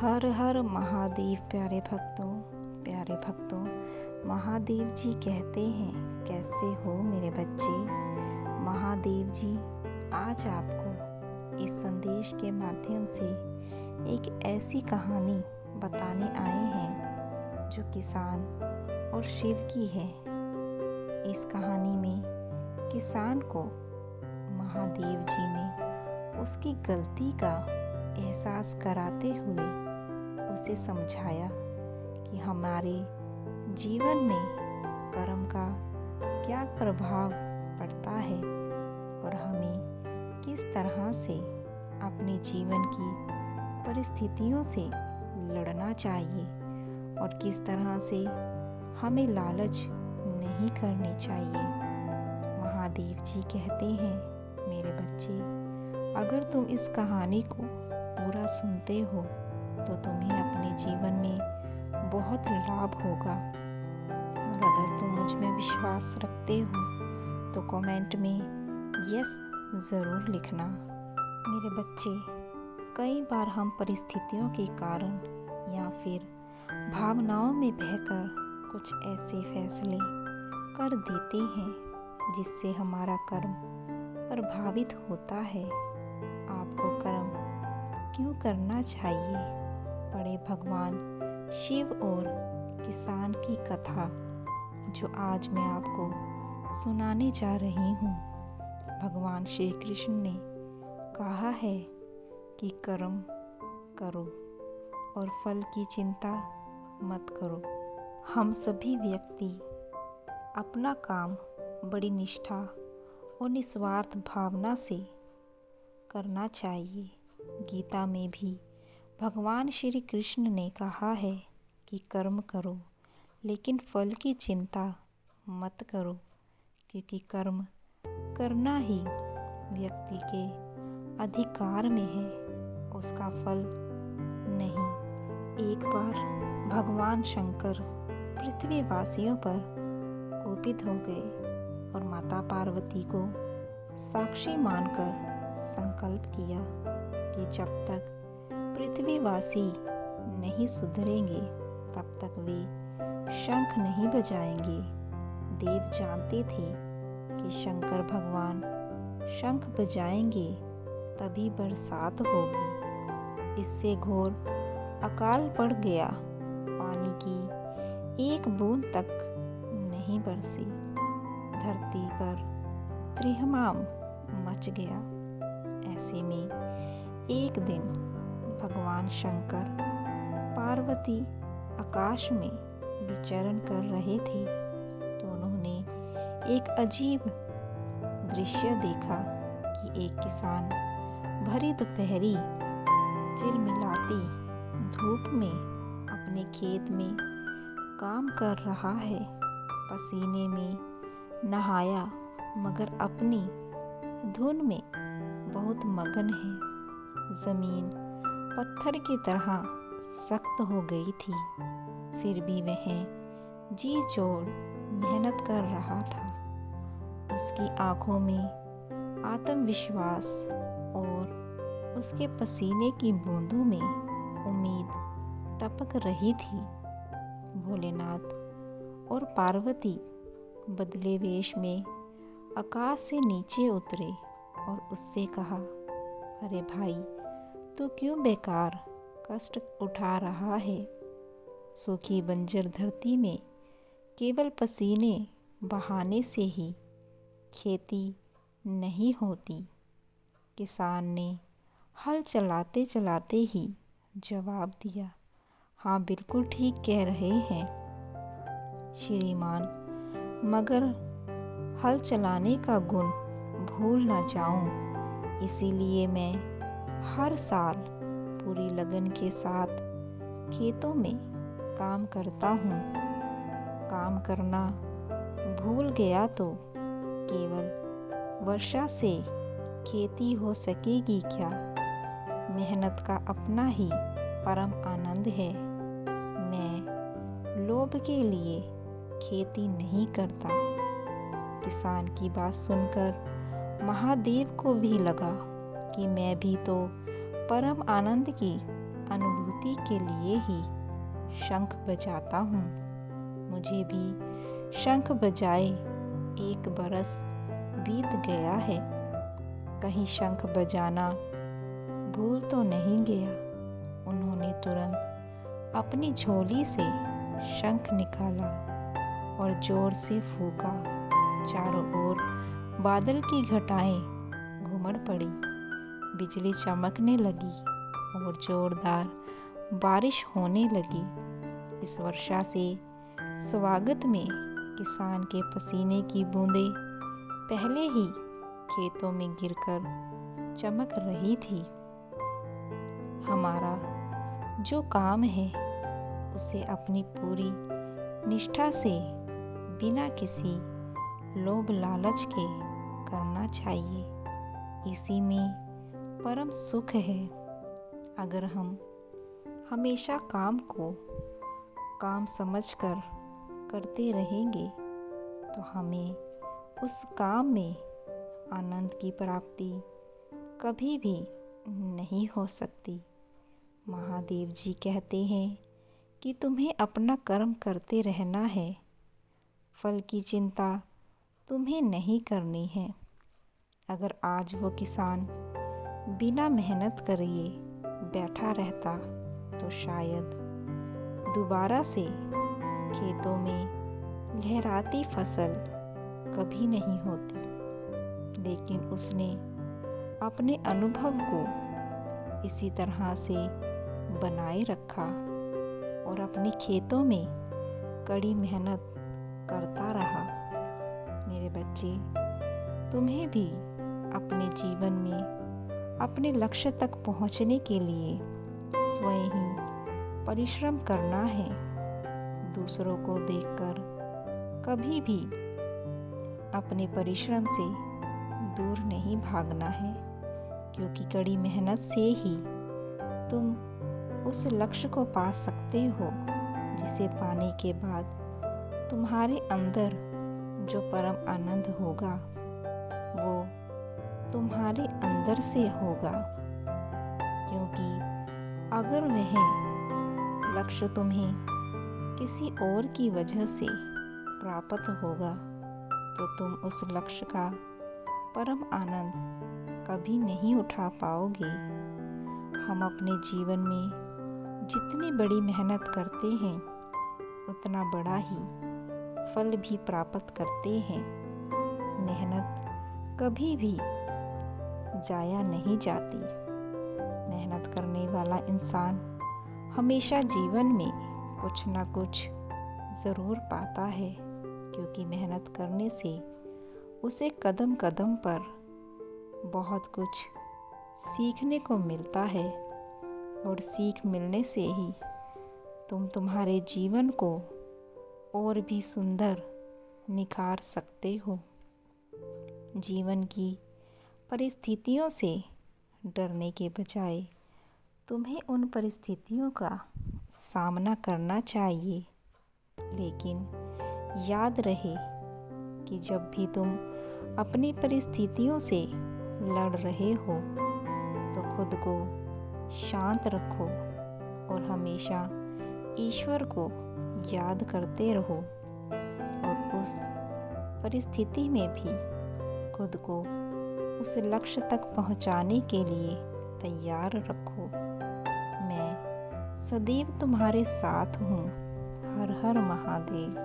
हर हर महादेव। प्यारे भक्तों, महादेव जी कहते हैं, कैसे हो मेरे बच्चे। महादेव जी आज आपको इस संदेश के माध्यम से एक ऐसी कहानी बताने आए हैं जो किसान और शिव की है। इस कहानी में किसान को महादेव जी ने उसकी गलती का एहसास कराते हुए उसे समझाया कि हमारे जीवन में कर्म का क्या प्रभाव पड़ता है और हमें किस तरह से अपने जीवन की परिस्थितियों से लड़ना चाहिए और किस तरह से हमें लालच नहीं करनी चाहिए। महादेव जी कहते हैं, मेरे बच्चे, अगर तुम इस कहानी को पूरा सुनते हो तो तुम्हें अपने जीवन में बहुत लाभ होगा। और अगर तुम मुझ में विश्वास रखते हो तो कमेंट में यस ज़रूर लिखना। मेरे बच्चे, कई बार हम परिस्थितियों के कारण या फिर भावनाओं में बहकर कुछ ऐसे फैसले कर देते हैं जिससे हमारा कर्म प्रभावित होता है। आपको कर्म क्यों करना चाहिए? बड़े भगवान शिव और किसान की कथा जो आज मैं आपको सुनाने जा रही हूँ। भगवान श्री कृष्ण ने कहा है कि कर्म करो और फल की चिंता मत करो। हम सभी व्यक्ति अपना काम बड़ी निष्ठा और निस्वार्थ भावना से करना चाहिए। गीता में भी भगवान श्री कृष्ण ने कहा है कि कर्म करो लेकिन फल की चिंता मत करो, क्योंकि कर्म करना ही व्यक्ति के अधिकार में है, उसका फल नहीं। एक बार भगवान शंकर पृथ्वीवासियों पर कोपित हो गए और माता पार्वती को साक्षी मानकर संकल्प किया कि जब तक पृथ्वीवासी नहीं सुधरेंगे तब तक वे शंख नहीं बजाएंगे। देव जानते थे कि शंकर भगवान शंख बजाएंगे तभी बरसात होगी। इससे घोर अकाल पड़ गया। पानी की एक बूंद तक नहीं बरसी। धरती पर त्रिहमाम मच गया। ऐसे में एक दिन भगवान शंकर पार्वती आकाश में विचरण कर रहे थे तो उन्होंने एक अजीब दृश्य देखा कि एक किसान भरी दोपहरी चिलमिलाती धूप में अपने खेत में काम कर रहा है। पसीने में नहाया मगर अपनी धुन में बहुत मगन है। जमीन पत्थर की तरह सख्त हो गई थी, फिर भी वह जी जोड़ मेहनत कर रहा था। उसकी आंखों में आत्मविश्वास और उसके पसीने की बूंदों में उम्मीद टपक रही थी। भोलेनाथ और पार्वती बदले वेश में आकाश से नीचे उतरे और उससे कहा, अरे भाई, तू क्यों बेकार कष्ट उठा रहा है? सूखी बंजर धरती में केवल पसीने बहाने से ही खेती नहीं होती। किसान ने हल चलाते चलाते ही जवाब दिया, हाँ बिल्कुल ठीक कह रहे हैं श्रीमान, मगर हल चलाने का गुण भूल ना जाऊं, इसीलिए मैं हर साल पूरी लगन के साथ खेतों में काम करता हूँ। काम करना भूल गया तो केवल वर्षा से खेती हो सकेगी क्या? मेहनत का अपना ही परम आनंद है। मैं लोभ के लिए खेती नहीं करता। किसान की बात सुनकर महादेव को भी लगा कि मैं भी तो परम आनंद की अनुभूति के लिए ही शंख बजाता हूँ। मुझे भी शंख बजाए 1 बरस बीत गया है। कहीं शंख बजाना भूल तो नहीं गया। उन्होंने तुरंत अपनी झोली से शंख निकाला और जोर से फूंका। चारों ओर बादल की घटाएं घुमड़ पड़ी, बिजली चमकने लगी और जोरदार बारिश होने लगी। इस वर्षा से स्वागत में किसान के पसीने की बूंदें पहले ही खेतों में गिरकर चमक रही थी। हमारा जो काम है उसे अपनी पूरी निष्ठा से बिना किसी लोभ लालच के करना चाहिए। इसी में परम सुख है। अगर हम हमेशा काम को काम समझकर करते रहेंगे तो हमें उस काम में आनंद की प्राप्ति कभी भी नहीं हो सकती। महादेव जी कहते हैं कि तुम्हें अपना कर्म करते रहना है, फल की चिंता तुम्हें नहीं करनी है। अगर आज वो किसान बिना मेहनत करिए बैठा रहता तो शायद दोबारा से खेतों में लहराती फसल कभी नहीं होती। लेकिन उसने अपने अनुभव को इसी तरह से बनाए रखा और अपने खेतों में कड़ी मेहनत करता रहा। मेरे बच्चे, तुम्हें भी अपने जीवन में अपने लक्ष्य तक पहुंचने के लिए स्वयं ही परिश्रम करना है। दूसरों को देखकर कभी भी अपने परिश्रम से दूर नहीं भागना है, क्योंकि कड़ी मेहनत से ही तुम उस लक्ष्य को पा सकते हो जिसे पाने के बाद तुम्हारे अंदर जो परम आनंद होगा वो तुम्हारे अंदर से होगा। क्योंकि अगर वह लक्ष्य तुम्हें किसी और की वजह से प्राप्त होगा तो तुम उस लक्ष्य का परम आनंद कभी नहीं उठा पाओगे। हम अपने जीवन में जितनी बड़ी मेहनत करते हैं उतना बड़ा ही फल भी प्राप्त करते हैं। मेहनत कभी भी जाया नहीं जाती। मेहनत करने वाला इंसान हमेशा जीवन में कुछ ना कुछ ज़रूर पाता है, क्योंकि मेहनत करने से उसे कदम कदम पर बहुत कुछ सीखने को मिलता है और सीख मिलने से ही तुम तुम्हारे जीवन को और भी सुंदर निखार सकते हो। जीवन की परिस्थितियों से डरने के बजाय तुम्हें उन परिस्थितियों का सामना करना चाहिए। लेकिन याद रहे कि जब भी तुम अपनी परिस्थितियों से लड़ रहे हो तो खुद को शांत रखो और हमेशा ईश्वर को याद करते रहो और उस परिस्थिति में भी खुद को उस लक्ष्य तक पहुंचाने के लिए तैयार रखो। मैं सदैव तुम्हारे साथ हूँ। हर हर महादेव।